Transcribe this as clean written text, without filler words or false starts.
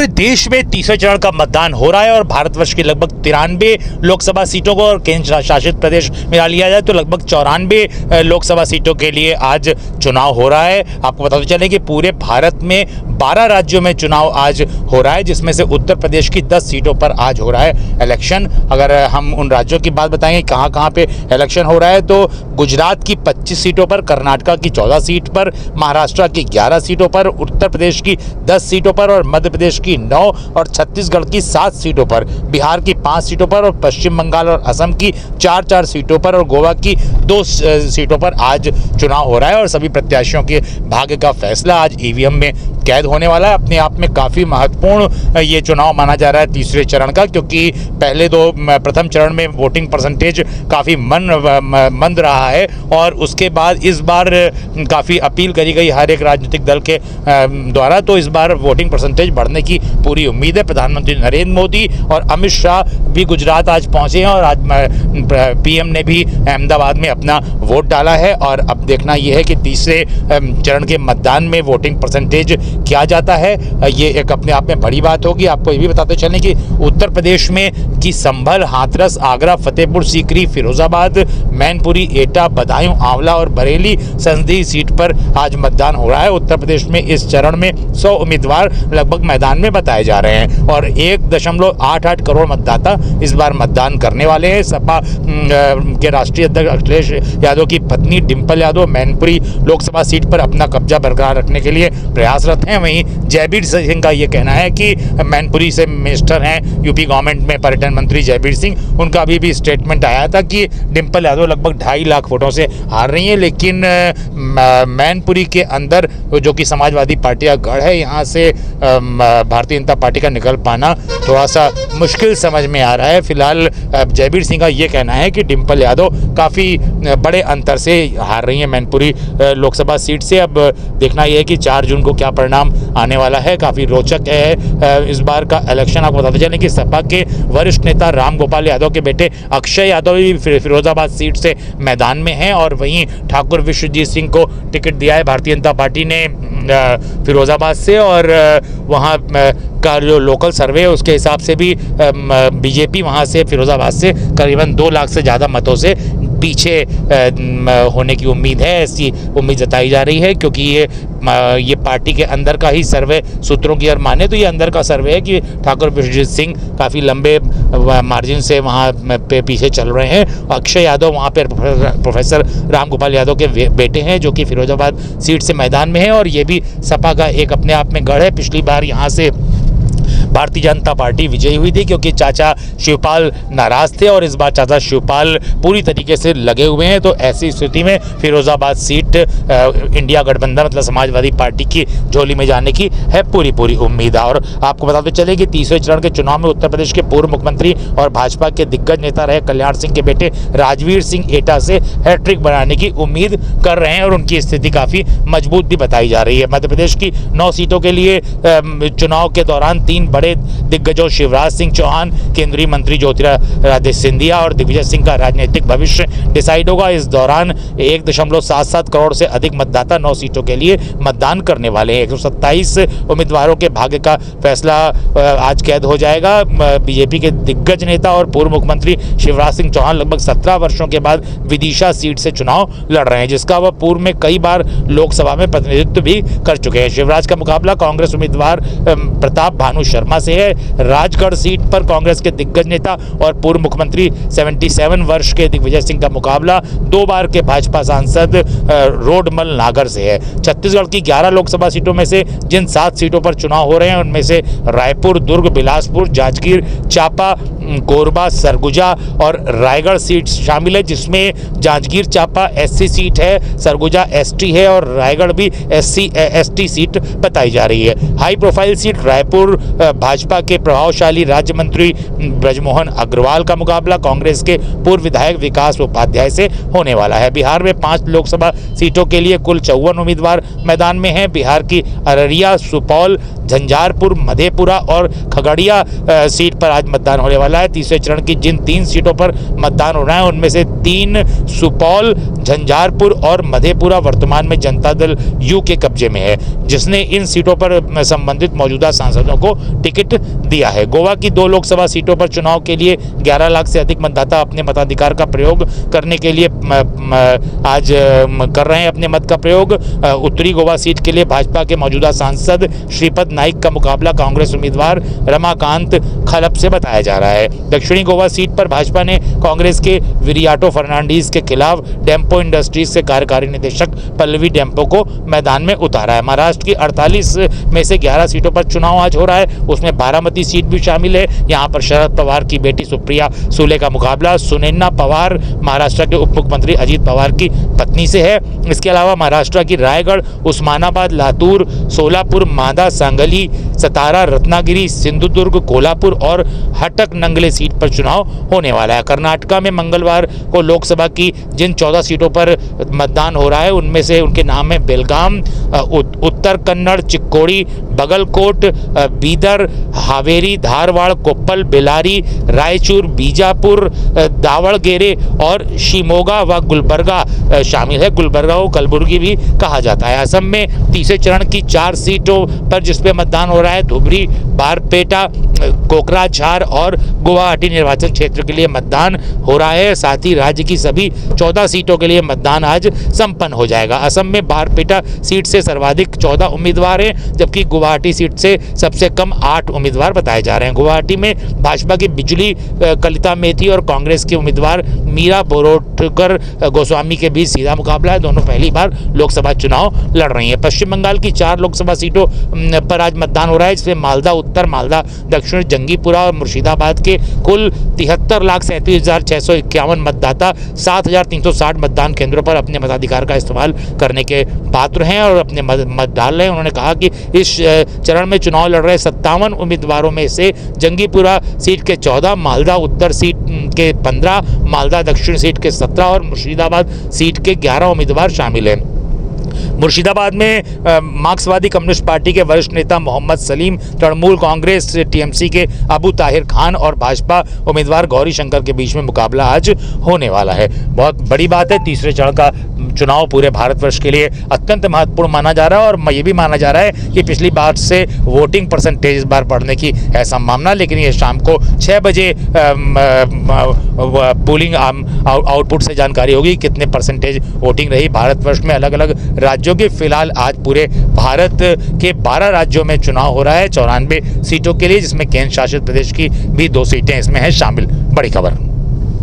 पूरे देश में तीसरे चरण का मतदान हो रहा है और भारतवर्ष की लगभग 93 लोकसभा सीटों को और केंद्र शासित प्रदेश मिला लिया जाए तो लगभग 94 लोकसभा सीटों के लिए आज चुनाव हो रहा है। आपको बताते चलें कि पूरे भारत में 12 राज्यों में चुनाव आज हो रहा है, जिसमें से उत्तर प्रदेश की 10 सीटों पर आज हो रहा है इलेक्शन। अगर हम उन राज्यों की बात बताएंगे कहाँ कहाँ पे इलेक्शन हो रहा है तो गुजरात की 25 सीटों पर, कर्नाटक की 14 सीट पर, महाराष्ट्र की 11 सीटों पर, उत्तर प्रदेश की 10 सीटों पर और मध्य प्रदेश की 9 और छत्तीसगढ़ की 7 सीटों पर, बिहार की 5 सीटों पर और पश्चिम बंगाल और असम की 4 सीटों पर और गोवा की 2 सीटों पर आज चुनाव हो रहा है। और सभी प्रत्याशियों के भाग्य का फैसला आज ईवीएम में कैद होने वाला है। अपने आप में काफ़ी महत्वपूर्ण ये चुनाव माना जा रहा है तीसरे चरण का, क्योंकि पहले प्रथम चरण में वोटिंग परसेंटेज काफ़ी मंद रहा है और उसके बाद इस बार काफ़ी अपील करी गई हर एक राजनीतिक दल के द्वारा, तो इस बार वोटिंग परसेंटेज बढ़ने की पूरी उम्मीद है। प्रधानमंत्री नरेंद्र मोदी और अमित शाह भी गुजरात आज पहुंचे हैं और आज पीएम ने भी अहमदाबाद में अपना वोट डाला है। और अब देखना यह है कि तीसरे चरण के मतदान में वोटिंग परसेंटेज क्या जाता है, ये एक अपने आप में बड़ी बात होगी। आपको ये भी बताते चलें कि उत्तर प्रदेश में की संभल, हाथरस, आगरा, फतेहपुर सीकरी, फिरोजाबाद, मैनपुरी, एटा, बदायूं, आंवला और बरेली संसदीय सीट पर आज मतदान हो रहा है। उत्तर प्रदेश में इस चरण में 100 उम्मीदवार लगभग मैदान में बताए जा रहे हैं और 1.88 करोड़ मतदाता इस बार मतदान करने वाले हैं। सपा के राष्ट्रीय अध्यक्ष अखिलेश यादव की पत्नी डिंपल यादव मैनपुरी लोकसभा सीट पर अपना कब्जा बरकरार रखने के लिए प्रयासरत हैं। वहीं जयबीर सिंह का ये कहना है कि मैनपुरी से मिनिस्टर हैं यूपी गवर्नमेंट में पर्यटन मंत्री जयबीर सिंह, उनका अभी भी स्टेटमेंट आया था कि डिंपल यादव लगभग 2.5 लाख वोटों से हार रही हैं। लेकिन मैनपुरी के अंदर जो कि समाजवादी पार्टी का गढ़ है, यहाँ से भारतीय जनता पार्टी का निकल पाना थोड़ा सा मुश्किल समझ में आ रहा है। फिलहाल जयबीर सिंह का ये कहना है कि डिंपल यादव काफ़ी बड़े अंतर से हार रही हैं मैनपुरी लोकसभा सीट से। अब देखना यह है कि 4 जून को क्या परिणाम आने वाला है। काफ़ी रोचक है इस बार का इलेक्शन। आपको बताते चलें कि सपा के वरिष्ठ नेता राम गोपाल यादव के बेटे अक्षय यादव भी फिरोजाबाद सीट से मैदान में हैं और वहीं ठाकुर विश्वजीत सिंह को टिकट दिया है भारतीय जनता पार्टी ने फिरोजाबाद से। और वहाँ का जो लोकल सर्वे है उसके हिसाब से भी बीजेपी वहाँ से फिरोजाबाद से करीबन 2 लाख से ज़्यादा मतों से पीछे होने की उम्मीद है। ऐसी उम्मीद जताई जा रही है क्योंकि ये पार्टी के अंदर का ही सर्वे सूत्रों की अगर माने तो ये अंदर का सर्वे है कि ठाकुर विश्वजीत सिंह काफ़ी लंबे मार्जिन से वहाँ पे पीछे चल रहे हैं। अक्षय यादव वहाँ पे प्रोफेसर राम गोपाल यादव के बेटे हैं जो कि फिरोजाबाद सीट से मैदान में हैं और ये भी सपा का एक अपने आप में गढ़ है। पिछली बार यहाँ से भारतीय जनता पार्टी विजयी हुई थी क्योंकि चाचा शिवपाल नाराज थे और इस बार चाचा शिवपाल पूरी तरीके से लगे हुए हैं। तो ऐसी स्थिति में फिरोजाबाद सीट इंडिया गठबंधन मतलब समाजवादी पार्टी की झोली में जाने की है पूरी उम्मीद है। और आपको बताते चले कि तीसरे चरण के चुनाव में उत्तर प्रदेश के पूर्व मुख्यमंत्री और भाजपा के दिग्गज नेता रहे कल्याण सिंह के बेटे राजवीर सिंह एटा से हैट्रिक बनाने की उम्मीद कर रहे हैं और उनकी स्थिति काफ़ी मजबूत भी बताई जा रही है। मध्य प्रदेश की 9 सीटों के लिए चुनाव के दौरान 3 बड़े दिग्गजों शिवराज सिंह चौहान, केंद्रीय मंत्री ज्योतिरादित्य सिंधिया और दिग्विजय सिंह का राजनीतिक भविष्य डिसाइड होगा। इस दौरान 1.77 करोड़ से अधिक मतदाता 9 सीटों के लिए मतदान करने वाले हैं। 127 उम्मीदवारों के भाग्य का फैसला आज कैद हो जाएगा। बीजेपी के दिग्गज नेता और पूर्व मुख्यमंत्री शिवराज सिंह चौहान लगभग 17 वर्षों के बाद विदिशा सीट से चुनाव लड़ रहे हैं, जिसका वह पूर्व में कई बार लोकसभा में प्रतिनिधित्व भी कर चुके हैं। शिवराज का मुकाबला कांग्रेस उम्मीदवार प्रताप भानु शर्मा से है। राजगढ़ सीट पर कांग्रेस के दिग्गज नेता और पूर्व मुख्यमंत्री 77 वर्ष के दिग्विजय सिंह का मुकाबला 2 बार के भाजपा सांसद रोडमल नागर से है। छत्तीसगढ़ की 11 लोकसभा सीटों में से जिन 7 सीटों पर चुनाव हो रहे हैं उनमें से रायपुर, दुर्ग, बिलासपुर, जांजगीर चांपा, कोरबा, सरगुजा और रायगढ़ सीट शामिल है, जिसमें जांजगीर चांपा एससी सीट है, सरगुजा एसटी है और रायगढ़ भी एसटी सीट बताई जा रही है। High profile seat Raipur Bhajpa के प्रभावशाली राज्य मंत्री ब्रजमोहन अग्रवाल का मुकाबला कांग्रेस के पूर्व विधायक विकास उपाध्याय से होने वाला है। बिहार में 5 लोकसभा सीटों के लिए कुल 54 उम्मीदवार मैदान में हैं। बिहार की अररिया, सुपौल, झंझारपुर, मधेपुरा और खगड़िया सीट पर आज मतदान होने वाला है। तीसरे चरण की जिन 3 सीटों पर मतदान हो रहा है उनमें से 3 सुपौल, झंझारपुर और मधेपुरा वर्तमान में जनता दल यू के कब्जे में है, जिसने इन सीटों पर संबंधित मौजूदा सांसदों को टिकट दिया है। गोवा की 2 लोकसभा सीटों पर चुनाव के लिए 11 लाख से अधिक मतदाता अपने मताधिकार का प्रयोग करने के लिए आज कर रहे हैं अपने मत का प्रयोग। उत्तरी गोवा सीट के लिए भाजपा के मौजूदा सांसद श्रीपद नाइक का मुकाबला कांग्रेस उम्मीदवार रमाकांत खलप से बताया जा रहा है। दक्षिणी गोवा सीट पर भाजपा ने कांग्रेस के विरियाटो फर्नांडीज के खिलाफ डेम्पो इंडस्ट्रीज से कार्यकारी निदेशक पल्लवी डेम्पो को मैदान में उतारा है। महाराष्ट्र की 48 में से 11 सीटों पर चुनाव आज हो रहा है, उसमें बारामती सीट भी शामिल है। यहाँ पर शरद पवार की बेटी सुप्रिया सुले का मुकाबला सुनैना पवार महाराष्ट्र के उप मुख्यमंत्री अजीत पवार की पत्नी से है। इसके अलावा महाराष्ट्र की रायगढ़, उस्मानाबाद, लातूर, सोलापुर, मादा, सांगली, सतारा, रत्नागिरी, सिंधुदुर्ग, कोल्हापुर और हटक नंगले सीट पर चुनाव होने वाला है। कर्नाटका में मंगलवार को लोकसभा की जिन 14 सीटों पर मतदान हो रहा है उनमें से उनके नाम है बेलगाम, उत्तर कन्नड़, चिक्कोड़ी, बगलकोट, बीदर, हावेरी, धारवाड़, कोप्पल, बेलारी, रायचूर, बीजापुर, दावणगेरे और शिमोगा व गुलबर्गा शामिल है। गुलबर्गा को कलबुर्गी भी कहा जाता है। असम में तीसरे चरण की 4 सीटों पर जिस पे मतदान हो रहा है, धुबरी, बारपेटा, कोकराझार और गुवाहाटी निर्वाचन क्षेत्र के लिए मतदान हो रहा है। साथ ही राज्य की सभी 14 सीटों के लिए मतदान आज संपन्न हो जाएगा। असम में बारपेटा सीट से सर्वाधिक 14 उम्मीदवार हैं, जबकि गुवाहाटी सीट से सबसे कम 8 उम्मीदवार बताए जा रहे हैं। गुवाहाटी में भाजपा की बिजली कलिता मेथी और कांग्रेस के उम्मीदवार मीरा बोरोटकर गोस्वामी के बीच सीधा मुकाबला है। दोनों पहली बार लोकसभा चुनाव लड़ रही हैं। पश्चिम बंगाल की 4 लोकसभा सीटों पर आज मतदान हो रहा है, जिसमें मालदा उत्तर, मालदा दक्षिण, जंगीपुरा और मुर्शिदाबाद के कुल 73,37,651 मतदाता 7,360 मतदान केंद्रों पर अपने मताधिकार का इस्तेमाल करने के पात्र हैं और अपने मत डाल रहे हैं। उन्होंने कहा कि इस चरण में चुनाव लड़ रहे 57 उम्मीदवारों में से जंगीपुरा सीट के 14, मालदा उत्तर सीट के 15, मालदा दक्षिण सीट के 17 और मुर्शिदाबाद सीट के 11 उम्मीदवार शामिल हैं। मुर्शिदाबाद में मार्क्सवादी कम्युनिस्ट पार्टी के वरिष्ठ नेता मोहम्मद सलीम, तृणमूल कांग्रेस टीएमसी के अबू ताहिर खान और भाजपा उम्मीदवार गौरी शंकर के बीच में मुकाबला आज होने वाला है। बहुत बड़ी बात है, तीसरे चरण का चुनाव पूरे भारतवर्ष के लिए अत्यंत महत्वपूर्ण माना जा रहा है और ये भी माना जा रहा है कि पिछली बार से वोटिंग परसेंटेज इस बार बढ़ने की है संभावना, लेकिन ये शाम को 6 बजे पोलिंग आउटपुट से जानकारी होगी कितने परसेंटेज वोटिंग रही भारतवर्ष में अलग अलग राज्यों की। फिलहाल आज पूरे भारत के 12 राज्यों में चुनाव हो रहा है 94 सीटों के लिए, जिसमें केंद्र शासित प्रदेश की भी 2 सीटें इसमें हैं शामिल। बड़ी खबर।